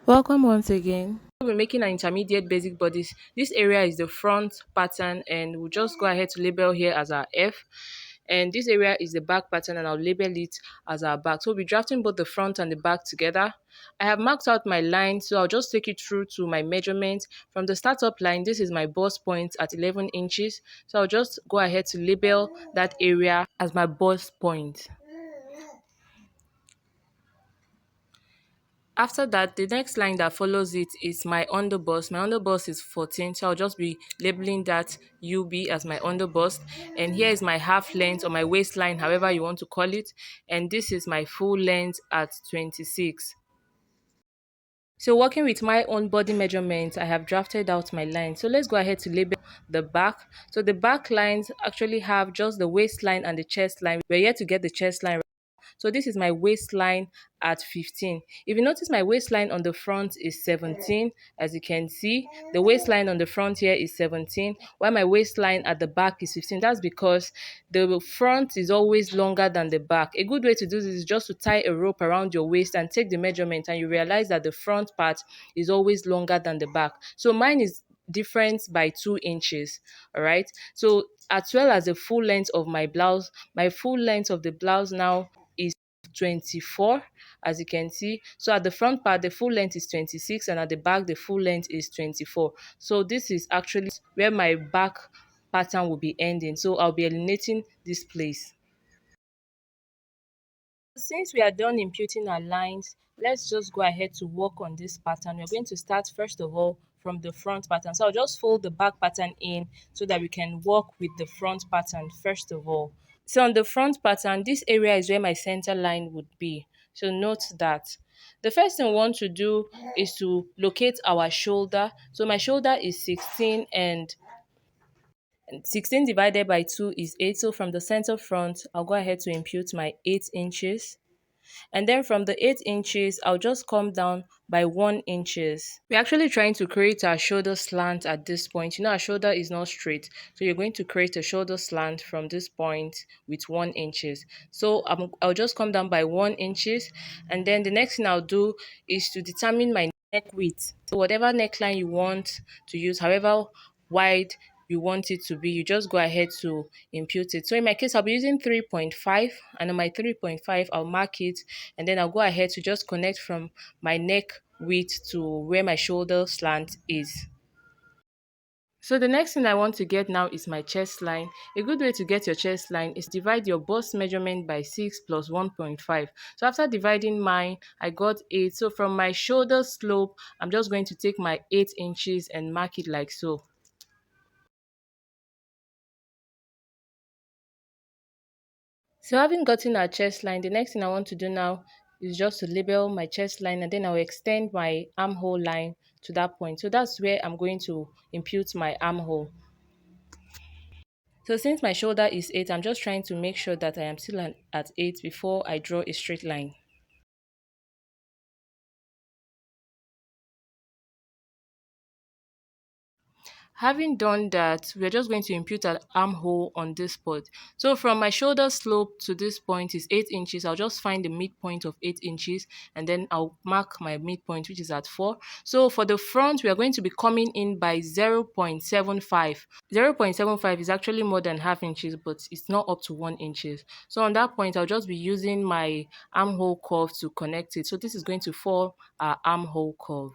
Welcome once again. We're making an intermediate basic bodice. This area is the front pattern and we'll just go ahead to label here as our F. And this area is the back pattern and I'll label it as our back. So we'll be drafting both the front and the back together. I have marked out my line, so I'll just take it through to my measurement. From the startup line, this is my bust point at 11 inches. So I'll just go ahead to label that area as my bust point. After that, the next line that follows it is my underbust. My underbust is 14, so I'll just be labeling that UB as my underbust. And here is my half length or my waistline, however you want to call it. And this is my full length at 26. So working with my own body measurements, I have drafted out my line. So let's go ahead to label the back. So the back lines actually have just the waistline and the chest line. We're yet to get the chest line. So this is my waistline at 15. If you notice, my waistline on the front is 17. As you can see, the waistline on the front here is 17, while my waistline at the back is 15. That's because the front is always longer than the back. A good way to do this is just to tie a rope around your waist and take the measurement, and you realize that the front part is always longer than the back. So mine is different by 2 inches. All right, so as well as the full length of my blouse, my full length of the blouse now is 24, as you can see. So at the front part, the full length is 26, and at the back, the full length is 24. So this is actually where my back pattern will be ending. So I'll be eliminating this place. Since we are done imputing our lines, let's just go ahead to work on this pattern. We're going to start first of all from the front pattern. So I'll just fold the back pattern in so that we can work with the front pattern first of all. So on the front pattern, this area is where my center line would be. So note that. The first thing we want to do is to locate our shoulder. So my shoulder is 16 and 16 divided by 2 is 8. So from the center front, I'll go ahead to impute my 8 inches. And then from the 8 inches, I'll just come down by 1 inches. We're actually trying to create our shoulder slant at this point. You know, our shoulder is not straight. So you're going to create a shoulder slant from this point with 1 inches. So I'll just come down by 1 inches. And then the next thing I'll do is to determine my neck width. So whatever neckline you want to use, however wide you want it to be, you just go ahead to impute it. So in my case, I'll be using 3.5, and on my 3.5 I'll mark it, and then I'll go ahead to just connect from my neck width to where my shoulder slant is. So the next thing I want to get now is my chest line. A good way to get your chest line is divide your bust measurement by 6 plus 1.5. So after dividing mine, I got 8. So from my shoulder slope, I'm just going to take my 8 inches and mark it like so. So having gotten our chest line, the next thing I want to do now is just to label my chest line, and then I'll extend my armhole line to that point. So that's where I'm going to impute my armhole. So since my shoulder is 8, I'm just trying to make sure that I am still at 8 before I draw a straight line. Having done that, we're just going to impute an armhole on this spot. So from my shoulder slope to this point is 8 inches. I'll just find the midpoint of 8 inches, and then I'll mark my midpoint, which is at 4. So for the front, we are going to be coming in by 0.75. 0.75 is actually more than half inches, but it's not up to 1 inches. So on that point, I'll just be using my armhole curve to connect it. So this is going to form our armhole curve.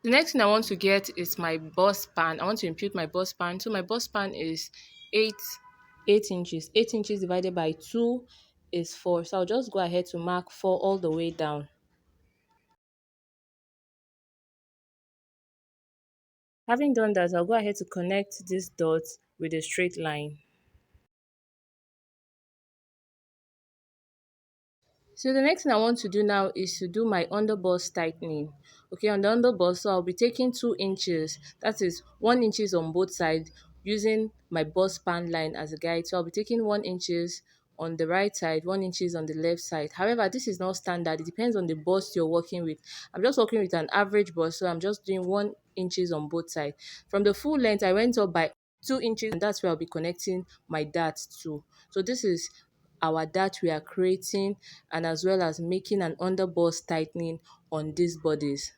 The next thing I want to get is my bust span. I want to impute my bust span. So my bust span is 8, 8 inches. 8 inches divided by 2 is 4. So I'll just go ahead to mark 4 all the way down. Having done that, I'll go ahead to connect this dot with a straight line. So the next thing I want to do now is to do my underbust tightening. Okay, on the underbust, so I'll be taking 2 inches, that is 1 inches on both sides, using my bust span line as a guide. So I'll be taking 1 inches on the right side, 1 inches on the left side. However, this is not standard. It depends on the bust you're working with. I'm just working with an average bust, so I'm just doing 1 inches on both sides. From the full length, I went up by 2 inches, and that's where I'll be connecting my dart to. So this is our dart we are creating, and as well as making an under bust tightening on these bodies.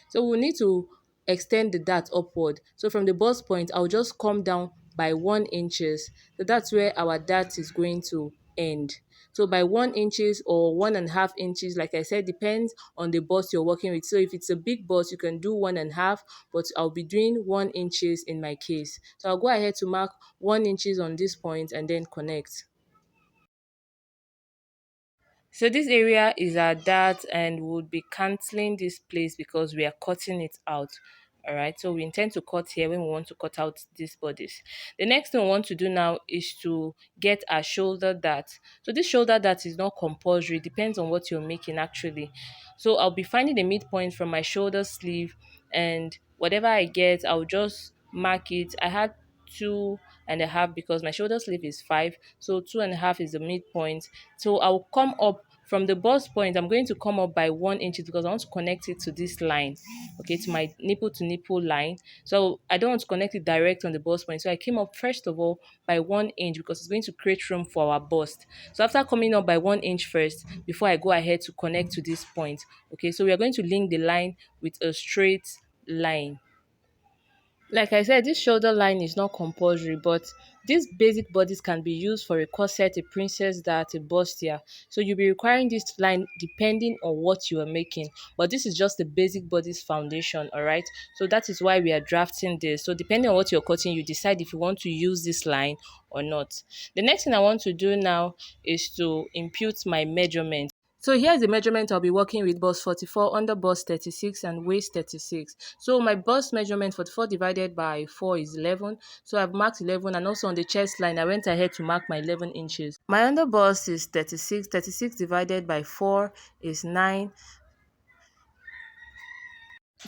So we need to extend the dart upward. So from the bust point, I'll just come down by 1 inches. So that's where our dart is going to end. So by 1 inches or 1.5 inches, like I said, depends on the bust you're working with. So if it's a big bust, you can do 1.5, but I'll be doing 1 inches in my case. So I'll go ahead to mark 1 inches on this point and then connect. So this area is our dart, and we'll be cancelling this place because we are cutting it out. All right, so we intend to cut here when we want to cut out these bodies. The next thing we want to do now is to get our shoulder dart. So this shoulder dart is not compulsory, it depends on what you're making actually. So I'll be finding the midpoint from my shoulder sleeve, and whatever I get, I'll just mark it. I had 2.5 because my shoulder sleeve is 5, so 2.5 is the midpoint. So I'll come up from the bust point. I'm going to come up by 1 inch because I want to connect it to this line, okay, to my nipple to nipple line. So I don't want to connect it direct on the bust point, so I came up first of all by 1 inch because it's going to create room for our bust. So after coming up by 1 inch first, before I go ahead to connect to this point, okay, so we are going to link the line with a straight line. Like I said, this shoulder line is not compulsory, but these basic bodies can be used for a corset, a princess dart, a bustier. So you'll be requiring this line depending on what you are making. But this is just the basic bodies foundation, all right? So that is why we are drafting this. So depending on what you're cutting, you decide if you want to use this line or not. The next thing I want to do now is to impute my measurement. So here's the measurement I'll be working with: bust 44, under bust 36, and waist 36. So my bust measurement 44 divided by 4 is 11. So I've marked 11, and also on the chest line, I went ahead to mark my 11 inches. My under bust is 36. 36 divided by 4 is 9.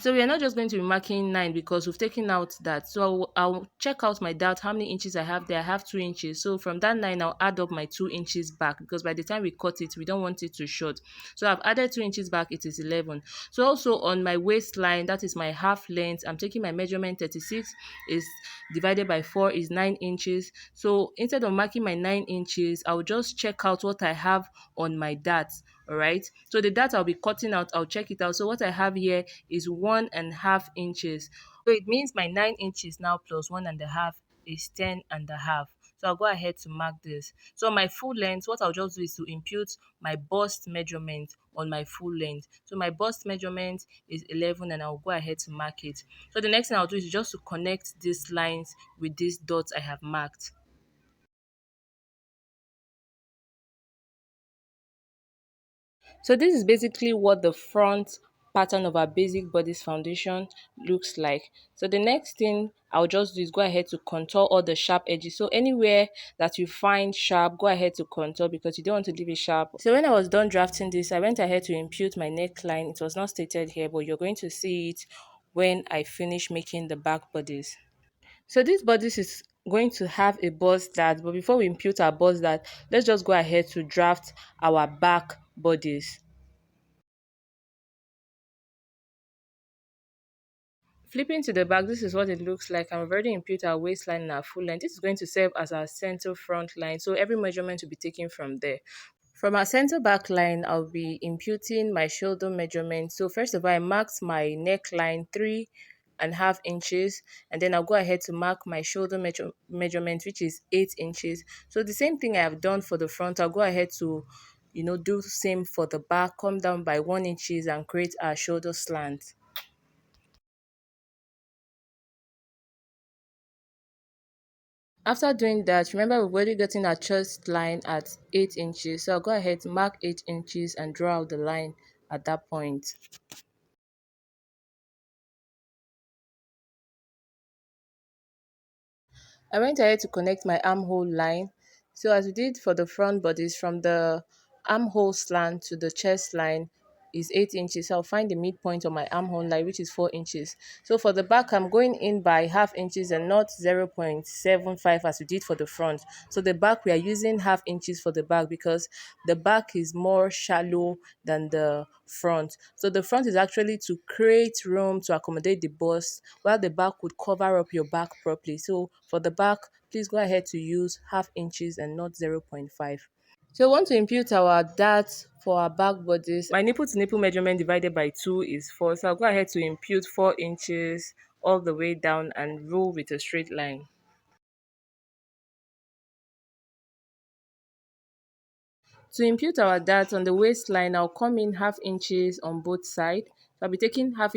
So we are not just going to be marking 9 because we've taken out that. So I'll check out my dart, how many inches I have there. I have 2 inches. So from that 9, I'll add up my 2 inches back because by the time we cut it, we don't want it to short. So I've added 2 inches back, it is 11. So also on my waistline, that is my half length, I'm taking my measurement. 36 is divided by 4 is 9 inches. So instead of marking my 9 inches, I'll just check out what I have on my dart. All right, so the dart I'll be cutting out, I'll check it out. So what I have here is 1.5 inches. So it means my 9 inches now plus 1.5 is 10.5. So I'll go ahead to mark this. So my full length, what I'll just do is to impute my bust measurement on my full length. So my bust measurement is 11, and I'll go ahead to mark it. So the next thing I'll do is just to connect these lines with these dots I have marked. So this is basically what the front pattern of our basic bodice foundation looks like. So the next thing I'll just do is go ahead to contour all the sharp edges. So anywhere that you find sharp, go ahead to contour because you don't want to leave it sharp. So when I was done drafting this, I went ahead to impute my neckline. It was not stated here, but you're going to see it when I finish making the back bodice. So this bodice is going to have a bust dart, but before we impute our bust dart, let's just go ahead to draft our back bodice. Flipping to the back, this is what it looks like. I've already imputed our waistline and our full length. This is going to serve as our center front line. So every measurement will be taken from there. From our center back line, I'll be imputing my shoulder measurement. So first of all, I marked my neckline 3.5 inches, and then I'll go ahead to mark my shoulder measurement, which is 8 inches. So the same thing I have done for the front, I'll go ahead to do the same for the back, come down by 1 inches and create our shoulder slant. After doing that, remember we've already gotten our chest line at 8 inches. So I'll go ahead to mark 8 inches and draw out the line at that point. I went ahead to connect my armhole line. So as we did for the front bodies, from the armhole slant to the chest line, is 8 inches. So I'll find the midpoint of my armhole line, which is 4 inches. So for the back, I'm going in by half inches and not 0.75 as we did for the front. So the back, we are using half inches for the back because the back is more shallow than the front. So the front is actually to create room to accommodate the bust, while the back would cover up your back properly. So for the back, please go ahead to use half inches and not 0.5. So we want to impute our dart for our back bodice. My nipple to nipple measurement divided by 2 is 4. So I'll go ahead to impute 4 inches all the way down and rule with a straight line. To impute our dart on the waistline, I'll come in half inches on both sides. So I'll be taking half.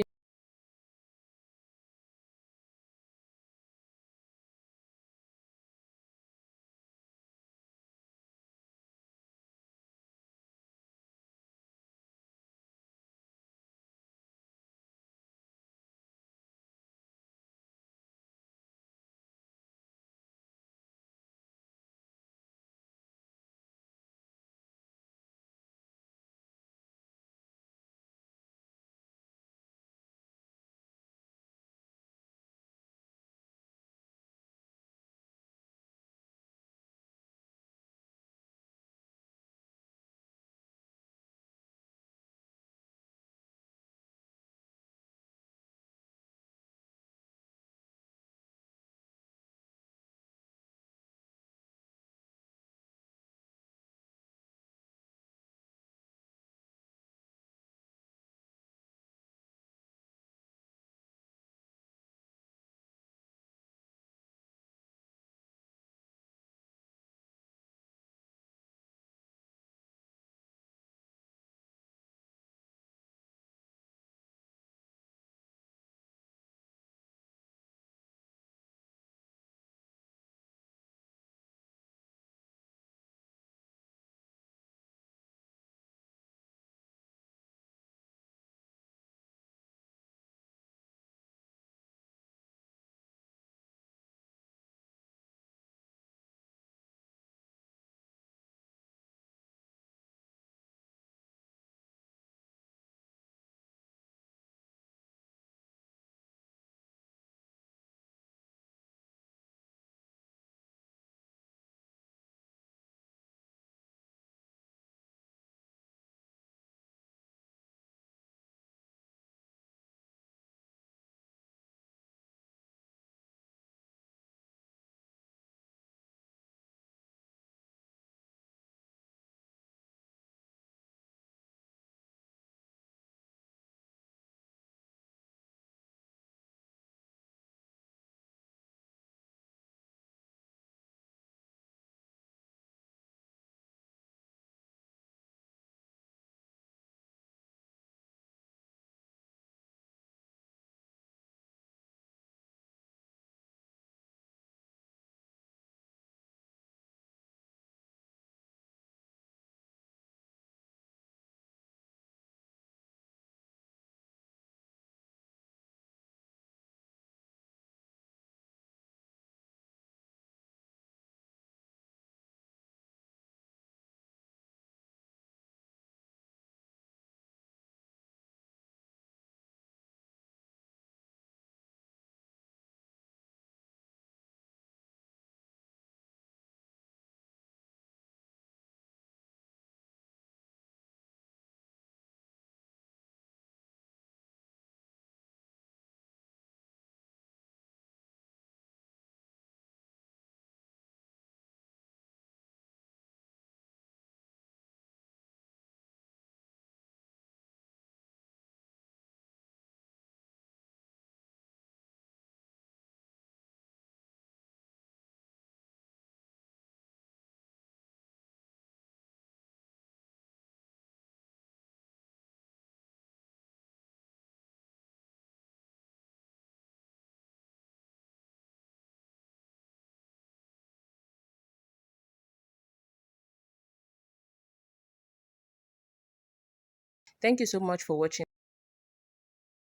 Thank you so much for watching.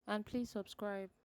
And please subscribe.